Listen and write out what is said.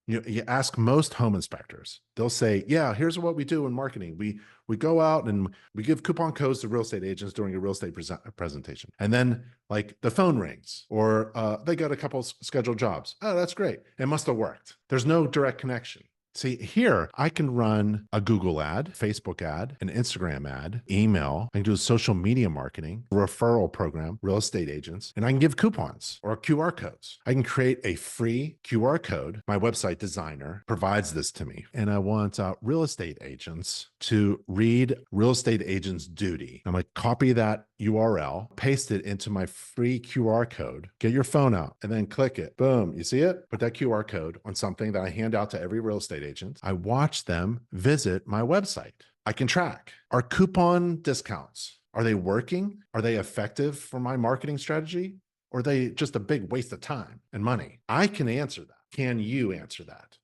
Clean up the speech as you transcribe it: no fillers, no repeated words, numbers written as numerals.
You ask most home inspectors, they'll say, yeah, here's what we do in marketing. We go out and we give coupon codes to real estate agents during a real estate presentation. And then like the phone rings or they got a couple scheduled jobs. Oh, that's great. It must have worked. There's no direct connection. See, here I can run a Google ad, Facebook ad, an Instagram ad, email. I can do social media marketing, referral program, real estate agents, and I can give coupons or QR codes. I can create a free QR code. My website designer provides this to me, and I want real estate agents to read real estate agents' duty. I'm going to copy that URL, paste it into my free QR code, get your phone out, and then click it. Boom. You see it? Put that QR code on something that I hand out to every real estate agent. I watch them visit my website. I can track. Are coupon discounts, are they working? Are they effective for my marketing strategy? Or are they just a big waste of time and money? I can answer that. Can you answer that?